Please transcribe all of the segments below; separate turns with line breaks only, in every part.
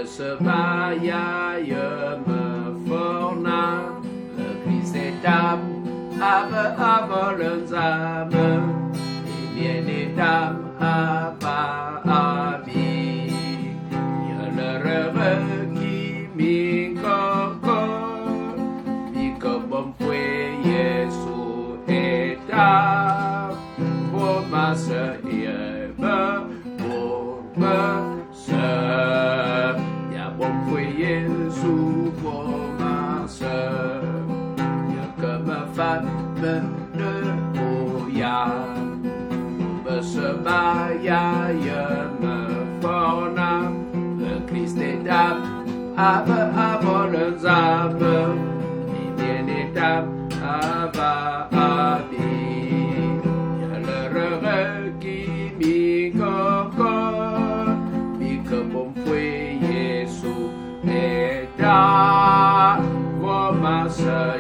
se mariage me forna, le Christ est âme, ave le âme, et bien des dames, ami, il le qui mi coco, mi comme fue Yesu et pour ma sœur et pour ma sœur, y'a bon fue Yesu pour ma sœur, y'a comme femme de Oya, se mariage me forna, le Christ est âme, ave le âme, et bien est âme, ave, le qui mi coco, mi comme fue Yesu, et ma sœur,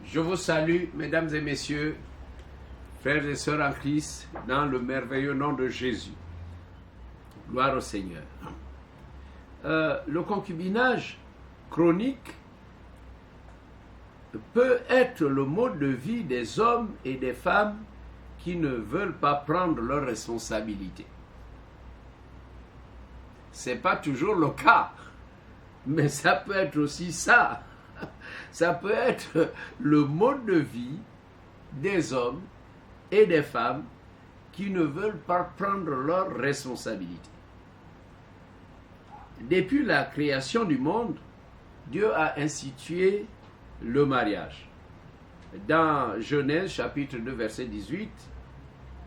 Je vous salue, mesdames et messieurs, frères et sœurs en Christ, dans le merveilleux nom de Jésus. Gloire au Seigneur. Le concubinage chronique peut être le mode de vie des hommes et des femmes qui ne veulent pas prendre leurs responsabilités. Ce n'est pas toujours le cas, mais ça peut être aussi ça. Ça peut être le mode de vie des hommes et des femmes qui ne veulent pas prendre leurs responsabilités. Depuis la création du monde, Dieu a institué le mariage. Dans Genèse chapitre 2 verset 18,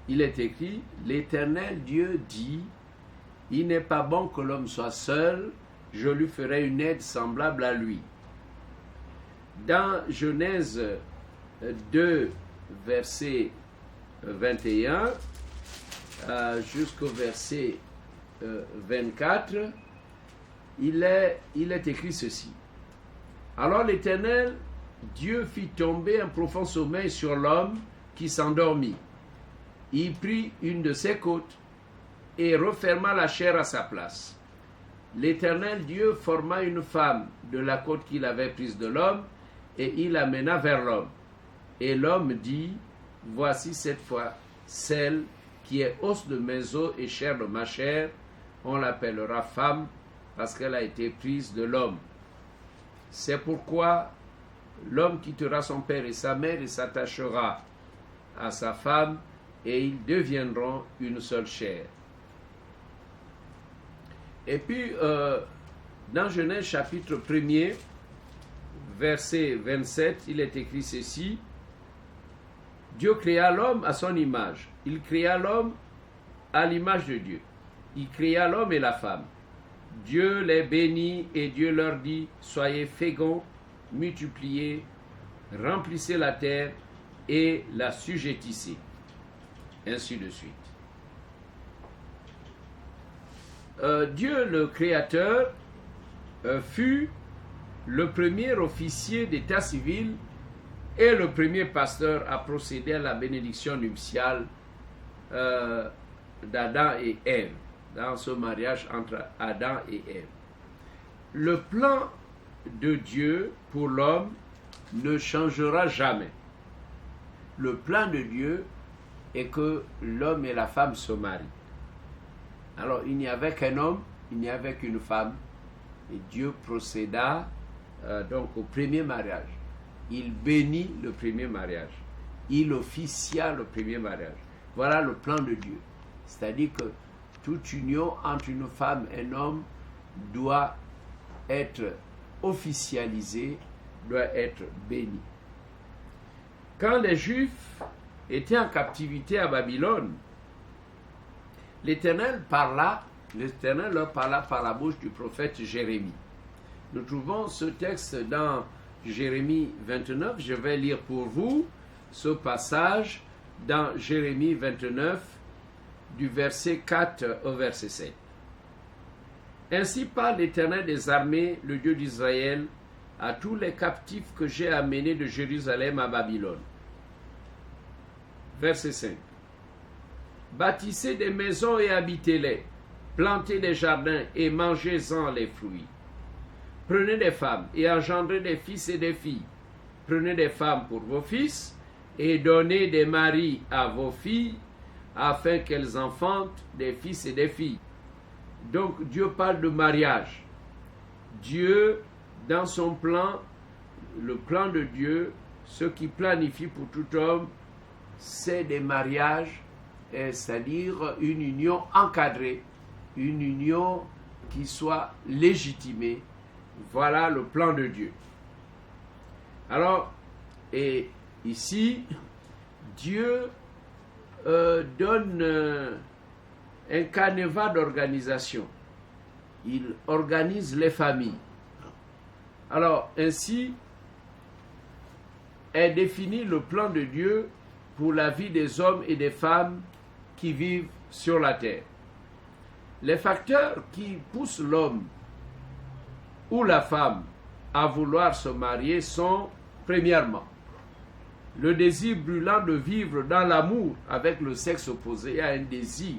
il est écrit « L'Éternel Dieu dit, il n'est pas bon que l'homme soit seul, je lui ferai une aide semblable à lui. » Dans Genèse 2, verset 21 jusqu'au verset 24, il est écrit ceci. Alors l'Éternel, Dieu fit tomber un profond sommeil sur l'homme qui s'endormit. Il prit une de ses côtes et referma la chair à sa place. L'Éternel Dieu forma une femme de la côte qu'il avait prise de l'homme, et il l'amena vers l'homme. Et l'homme dit, voici cette fois celle qui est os de mes os et chair de ma chair, on l'appellera femme parce qu'elle a été prise de l'homme. C'est pourquoi l'homme quittera son père et sa mère et s'attachera à sa femme et ils deviendront une seule chair. Et puis, dans Genèse chapitre 1er, verset 27, il est écrit ceci. Dieu créa l'homme à son image. Il créa l'homme à l'image de Dieu. Il créa l'homme et la femme. Dieu les bénit et Dieu leur dit, soyez féconds, multipliez, remplissez la terre et la sujettissez. Ainsi de suite. Dieu le Créateur fut le premier officier d'état civil et le premier pasteur à procéder à la bénédiction nuptiale d'Adam et Ève, dans ce mariage entre Adam et Ève. Le plan de Dieu pour l'homme ne changera jamais. Le plan de Dieu est que l'homme et la femme se marient. Alors, il n'y avait qu'un homme, il n'y avait qu'une femme, et Dieu procéda donc au premier mariage. Il bénit le premier mariage. Il officia le premier mariage. Voilà le plan de Dieu. C'est-à-dire que toute union entre une femme et un homme doit être officialisée, doit être bénie. Quand les Juifs étaient en captivité à Babylone, l'Éternel leur parla par la bouche du prophète Jérémie. Nous trouvons ce texte dans Jérémie 29. Je vais lire pour vous ce passage dans Jérémie 29, du verset 4 au verset 7. Ainsi parle l'Éternel des armées, le Dieu d'Israël, à tous les captifs que j'ai amenés de Jérusalem à Babylone. Verset 5. Bâtissez des maisons et habitez-les. Plantez des jardins et mangez-en les fruits. Prenez des femmes et engendrez des fils et des filles. Prenez des femmes pour vos fils et donnez des maris à vos filles afin qu'elles enfantent des fils et des filles. Donc Dieu parle de mariage. Dieu, dans son plan, le plan de Dieu, ce qui planifie pour tout homme, c'est des mariages, c'est-à-dire une union encadrée, une union qui soit légitimée. Voilà le plan de Dieu. Alors, et ici, Dieu donne un canevas d'organisation. Il organise les familles. Alors, ainsi est défini le plan de Dieu pour la vie des hommes et des femmes qui vivent sur la terre. Les facteurs qui poussent l'homme ou la femme à vouloir se marier sont, premièrement, le désir brûlant de vivre dans l'amour avec le sexe opposé. Il y a un désir.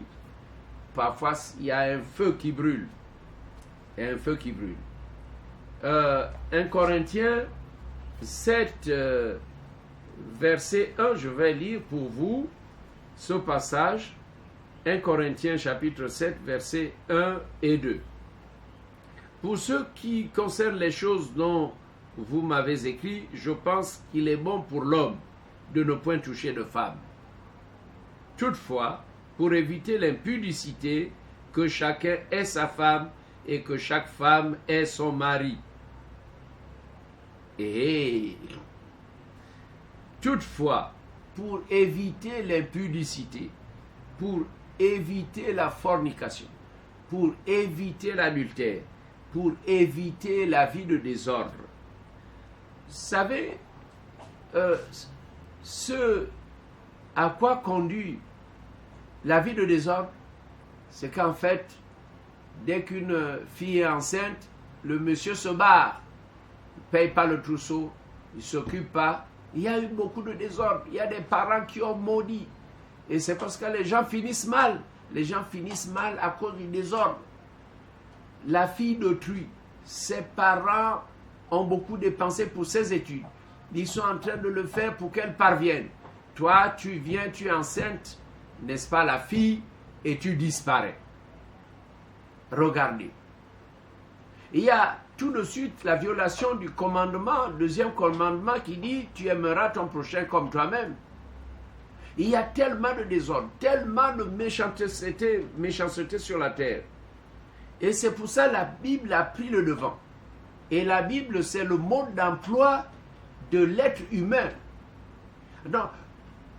Parfois, il y a un feu qui brûle. Un feu qui brûle. 1 Corinthiens 7, verset 1, je vais lire pour vous ce passage. 1 Corinthiens chapitre 7, versets 1 et 2. Pour ce qui concerne les choses dont vous m'avez écrit, je pense qu'il est bon pour l'homme de ne point toucher de femme. Toutefois, pour éviter l'impudicité, que chacun ait sa femme et que chaque femme ait son mari. Et toutefois, pour éviter l'impudicité, pour éviter la fornication, pour éviter l'adultère, pour éviter la vie de désordre. Vous savez, ce à quoi conduit la vie de désordre, c'est qu'en fait, dès qu'une fille est enceinte, le monsieur se barre, il ne paye pas le trousseau, il ne s'occupe pas. Il y a eu beaucoup de désordre, il y a des parents qui ont maudit. Et c'est parce que les gens finissent mal. Les gens finissent mal à cause du désordre. La fille d'autrui, ses parents ont beaucoup dépensé pour ses études. Ils sont en train de le faire pour qu'elle parvienne. Toi, tu viens, tu es enceinte, n'est-ce pas, la fille, et tu disparais. Regardez. Il y a tout de suite la violation du commandement, deuxième commandement qui dit « Tu aimeras ton prochain comme toi-même ». Il y a tellement de désordre, tellement de méchanceté sur la terre. Et c'est pour ça que la Bible a pris le devant. Et la Bible, c'est le mode d'emploi de l'être humain. Donc,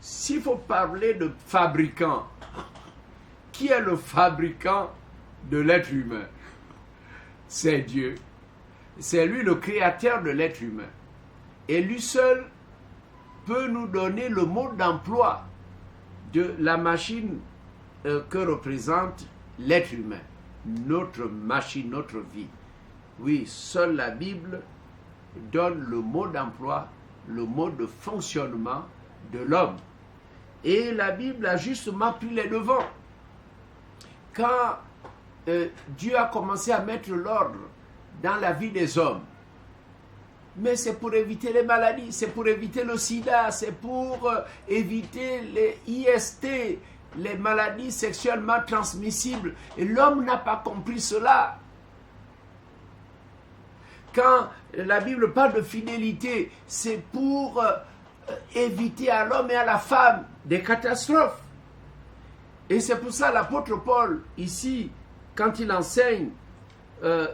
s'il faut parler de fabricant, qui est le fabricant de l'être humain? C'est Dieu. C'est lui le créateur de l'être humain. Et lui seul peut nous donner le mode d'emploi de la machine que représente l'être humain. Notre machine, notre vie. Oui, seule la Bible donne le mode d'emploi, le mode de fonctionnement de l'homme. Et la Bible a justement pris les devants. Quand Dieu a commencé à mettre l'ordre dans la vie des hommes, mais c'est pour éviter les maladies, c'est pour éviter le sida, c'est pour éviter les IST, les maladies sexuellement transmissibles. Et l'homme n'a pas compris cela. Quand la Bible parle de fidélité, c'est pour éviter à l'homme et à la femme des catastrophes. Et c'est pour ça l'apôtre Paul, ici, quand il enseigne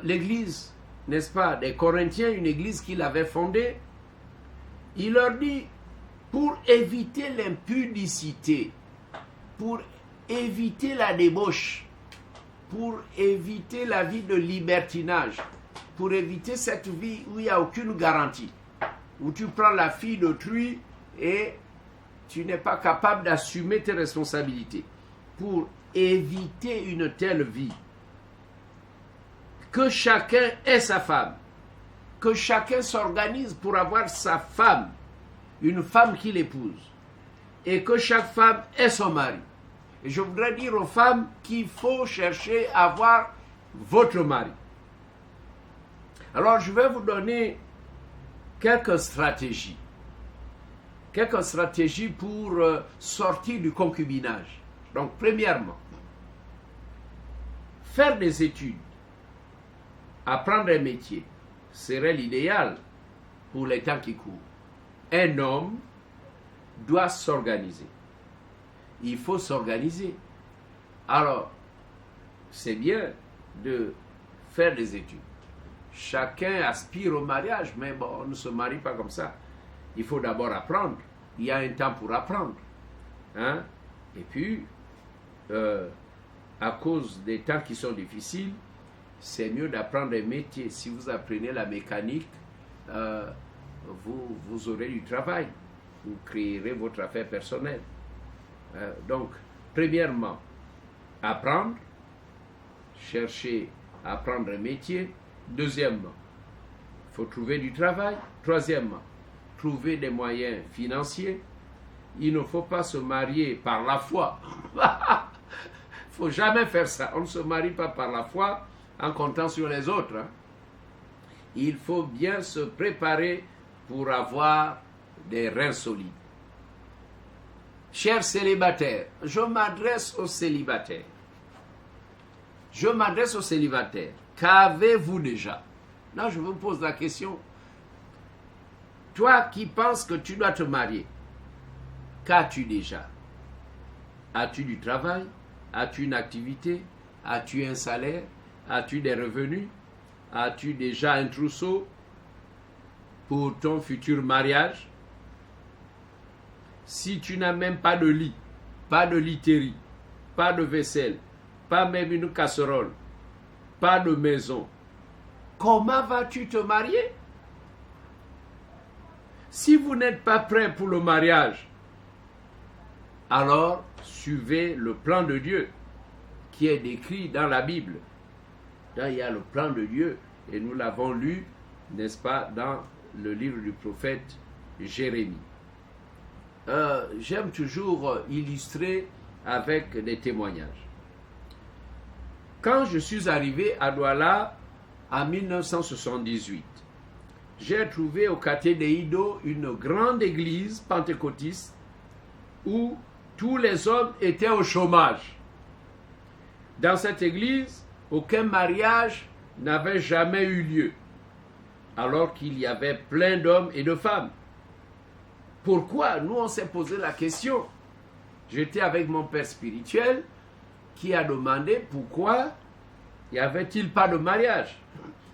l'église, n'est-ce pas, des Corinthiens, une église qu'il avait fondée, il leur dit, pour éviter l'impudicité, pour éviter la débauche, pour éviter la vie de libertinage, pour éviter cette vie où il n'y a aucune garantie, où tu prends la fille d'autrui et tu n'es pas capable d'assumer tes responsabilités. Pour éviter une telle vie, que chacun ait sa femme, que chacun s'organise pour avoir sa femme, une femme qu'il épouse, et que chaque femme ait son mari. Et je voudrais dire aux femmes qu'il faut chercher à avoir votre mari. Alors, je vais vous donner quelques stratégies. Quelques stratégies pour sortir du concubinage. Donc, premièrement, faire des études, apprendre un métier, serait l'idéal pour les temps qui courent. Un homme doit s'organiser. Il faut s'organiser. Alors, c'est bien de faire des études. Chacun aspire au mariage, mais bon, on ne se marie pas comme ça. Il faut d'abord apprendre. Il y a un temps pour apprendre. Hein? Et puis, à cause des temps qui sont difficiles, c'est mieux d'apprendre un métier. Si vous apprenez la mécanique, vous aurez du travail. Vous créerez votre affaire personnelle. Donc, premièrement, apprendre, chercher à apprendre un métier. Deuxièmement, il faut trouver du travail. Troisièmement, trouver des moyens financiers. Il ne faut pas se marier par la foi. Il ne faut jamais faire ça. On ne se marie pas par la foi en comptant sur les autres. Hein. Il faut bien se préparer pour avoir des reins solides. Chers célibataires, je m'adresse aux célibataires. Je m'adresse aux célibataires. Qu'avez-vous déjà? Là, je vous pose la question. Toi qui penses que tu dois te marier, qu'as-tu déjà? As-tu du travail? As-tu une activité? As-tu un salaire? As-tu des revenus? As-tu déjà un trousseau pour ton futur mariage? Si tu n'as même pas de lit, pas de literie, pas de vaisselle, pas même une casserole, pas de maison, comment vas-tu te marier? Si vous n'êtes pas prêt pour le mariage, alors suivez le plan de Dieu qui est décrit dans la Bible. Là, il y a le plan de Dieu et nous l'avons lu, n'est-ce pas, dans le livre du prophète Jérémie. J'aime toujours illustrer avec des témoignages. Quand je suis arrivé à Douala en 1978, j'ai trouvé au quartier de Ido une grande église pentecôtiste où tous les hommes étaient au chômage. Dans cette église, aucun mariage n'avait jamais eu lieu, alors qu'il y avait plein d'hommes et de femmes. Pourquoi? Nous, on s'est posé la question. J'étais avec mon père spirituel qui a demandé pourquoi n'y avait-il pas de mariage.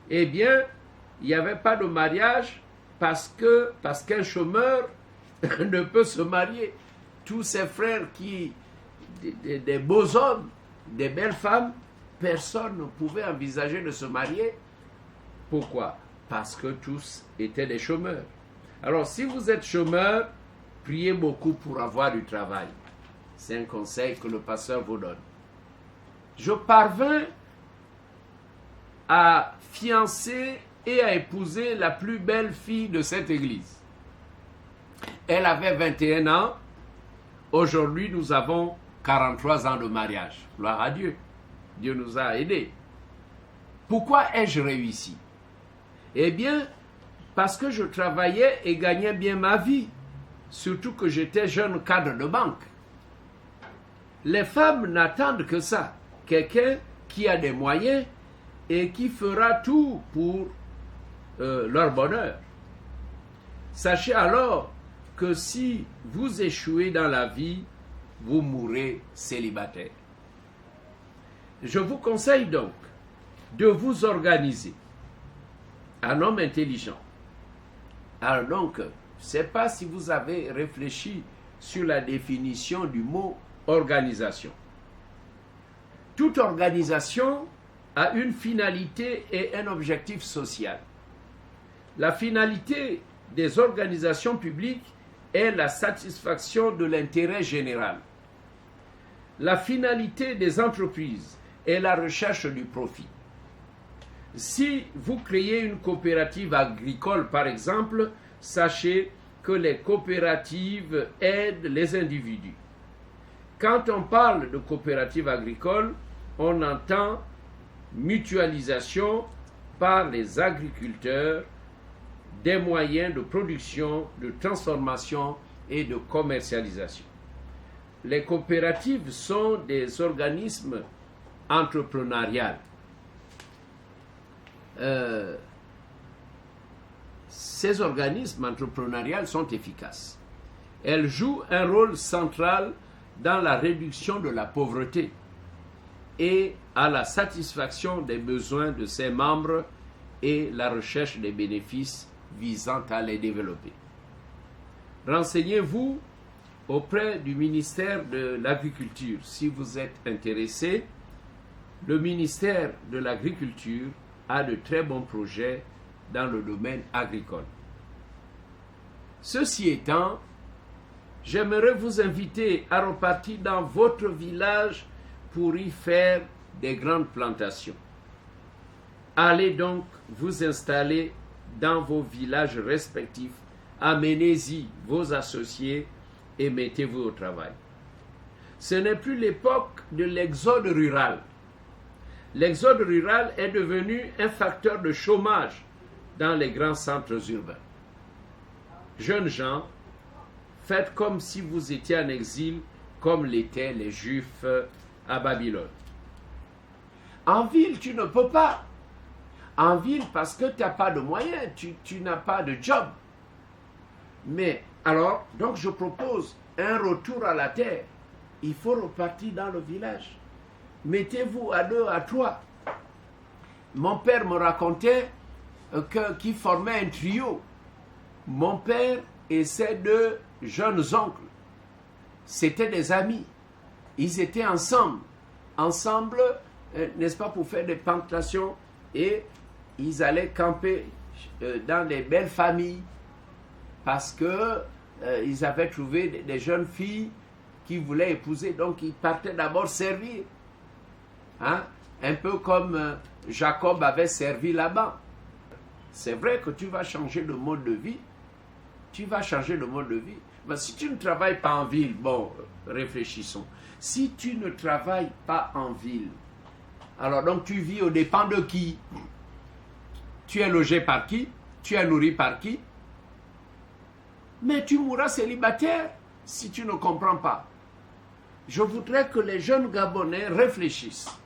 Eh bien, il n'y avait pas de mariage parce qu'un chômeur ne peut se marier. Tous ses frères des beaux hommes, des belles femmes, personne ne pouvait envisager de se marier. Pourquoi? Parce que tous étaient des chômeurs. Alors, si vous êtes chômeur, priez beaucoup pour avoir du travail. C'est un conseil que le pasteur vous donne. Je parvins à fiancer et à épouser la plus belle fille de cette église. Elle avait 21 ans. Aujourd'hui, nous avons 43 ans de mariage. Gloire à Dieu. Dieu nous a aidés. Pourquoi ai-je réussi? Eh bien, parce que je travaillais et gagnais bien ma vie. Surtout que j'étais jeune cadre de banque. Les femmes n'attendent que ça. Quelqu'un qui a des moyens et qui fera tout pour leur bonheur. Sachez alors que si vous échouez dans la vie, vous mourrez célibataire. Je vous conseille donc de vous organiser. Un homme intelligent. Alors donc, je ne sais pas si vous avez réfléchi sur la définition du mot organisation. Toute organisation a une finalité et un objectif social. La finalité des organisations publiques est la satisfaction de l'intérêt général. La finalité des entreprises est la recherche du profit. Si vous créez une coopérative agricole, par exemple, sachez que les coopératives aident les individus. Quand on parle de coopérative agricole, on entend mutualisation par les agriculteurs des moyens de production, de transformation et de commercialisation. Les coopératives sont des organismes entrepreneuriaux. Ces organismes entrepreneuriaux sont efficaces. Elles jouent un rôle central dans la réduction de la pauvreté et à la satisfaction des besoins de ses membres et la recherche des bénéfices visant à les développer. Renseignez-vous auprès du ministère de l'Agriculture si vous êtes intéressé. Le ministère de l'Agriculture a de très bons projets dans le domaine agricole. Ceci étant, j'aimerais vous inviter à repartir dans votre village pour y faire des grandes plantations. Allez donc vous installer dans vos villages respectifs, amenez-y vos associés et mettez-vous au travail. Ce n'est plus l'époque de l'exode rural. L'exode rural est devenu un facteur de chômage dans les grands centres urbains. Jeunes gens, faites comme si vous étiez en exil, comme l'étaient les Juifs à Babylone. En ville, tu ne peux pas. En ville, parce que tu n'as pas de moyens, tu n'as pas de job. Mais alors, donc je propose un retour à la terre. Il faut repartir dans le village. Mettez-vous à 2, à 3. Mon père me racontait qu'il formait un trio. Mon père et ses 2 jeunes oncles, c'étaient des amis. Ils étaient ensemble, n'est-ce pas, pour faire des plantations, et ils allaient camper dans des belles familles parce que ils avaient trouvé des jeunes filles qui voulaient épouser, donc ils partaient d'abord servir. Hein? Un peu comme Jacob avait servi Laban. C'est vrai que tu vas changer de mode de vie. Tu vas changer de mode de vie. Mais si tu ne travailles pas en ville, bon, réfléchissons. Si tu ne travailles pas en ville, alors donc tu vis aux dépens de qui? Tu es logé par qui? Tu es nourri par qui? Mais tu mourras célibataire si tu ne comprends pas. Je voudrais que les jeunes Gabonais réfléchissent.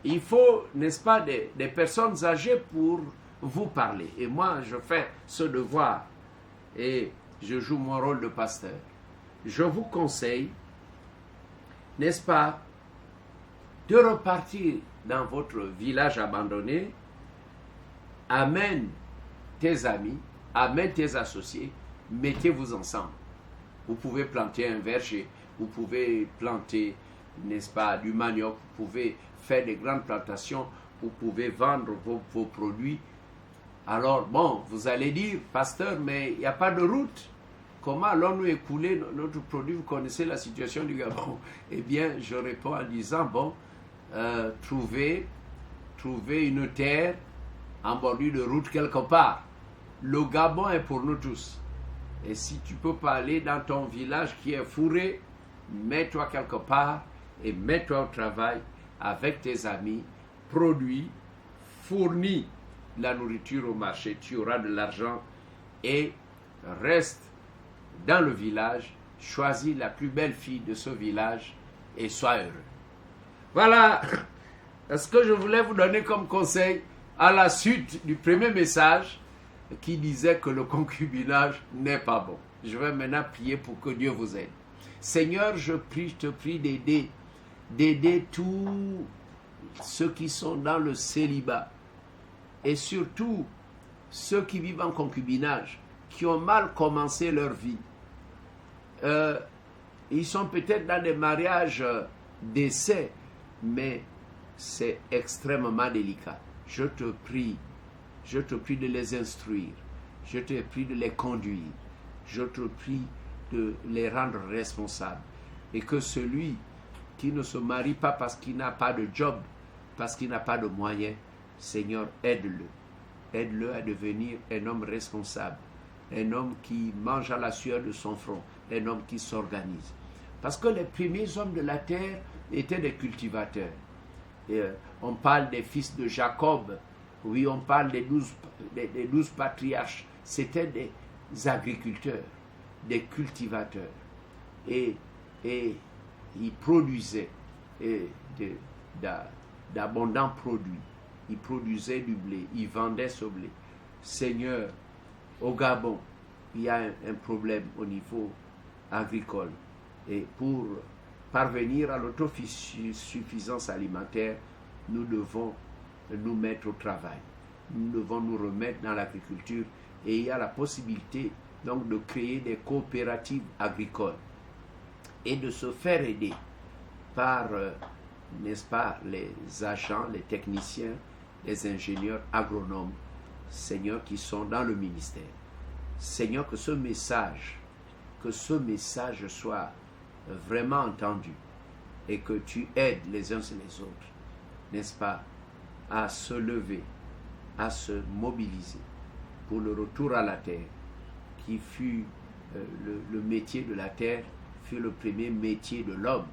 Il faut, n'est-ce pas, des personnes âgées pour vous parler. Et moi, je fais ce devoir et je joue mon rôle de pasteur. Je vous conseille, n'est-ce pas, de repartir dans votre village abandonné. Amène tes amis, amène tes associés, mettez-vous ensemble. Vous pouvez planter un verger, vous pouvez planter, n'est-ce pas, du manioc, vous pouvez faire des grandes plantations, vous pouvez vendre vos produits. Alors, bon, vous allez dire, pasteur, mais il n'y a pas de route. Comment allons-nous écouler notre produit? Vous connaissez la situation du Gabon. Eh bien, je réponds en disant, bon, trouvez une terre en bordure de route quelque part. Le Gabon est pour nous tous. Et si tu ne peux pas aller dans ton village qui est fourré, mets-toi quelque part et mets-toi au travail avec tes amis, produis, fournis la nourriture au marché, tu auras de l'argent et reste dans le village, choisis la plus belle fille de ce village et sois heureux. Voilà ce que je voulais vous donner comme conseil à la suite du premier message qui disait que le concubinage n'est pas bon. Je vais maintenant prier pour que Dieu vous aide. Seigneur, je te prie d'aider tous ceux qui sont dans le célibat et surtout ceux qui vivent en concubinage, qui ont mal commencé leur vie. Ils sont peut-être dans des mariages d'essai, mais c'est extrêmement délicat. Je te prie de les instruire, je te prie de les conduire, je te prie de les rendre responsables et que celui qui ne se marie pas parce qu'il n'a pas de job, parce qu'il n'a pas de moyens, Seigneur, aide-le à devenir un homme responsable, un homme qui mange à la sueur de son front, un homme qui s'organise. Parce que les premiers hommes de la terre étaient des cultivateurs. Et, on parle des fils de Jacob, oui, on parle des 12 patriarches. C'était des agriculteurs, des cultivateurs. Et ils produisaient d'abondants produits. Ils produisaient du blé, ils vendaient ce blé. Seigneur, au Gabon, il y a un problème au niveau agricole. Et pour parvenir à l'autosuffisance alimentaire, nous devons nous mettre au travail. Nous devons nous remettre dans l'agriculture. Et il y a la possibilité donc de créer des coopératives agricoles et de se faire aider par, n'est-ce pas, les agents, les techniciens, les ingénieurs agronomes, Seigneur, qui sont dans le ministère. Seigneur, que ce message soit vraiment entendu et que tu aides les uns et les autres, n'est-ce pas, à se lever, à se mobiliser pour le retour à la terre, qui fut le métier de la terre, fut le premier métier de l'homme,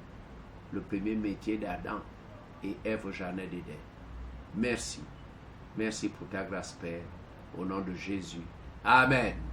le premier métier d'Adam et Ève au jardin d'Éden. Merci. Merci pour ta grâce, Père, au nom de Jésus. Amen.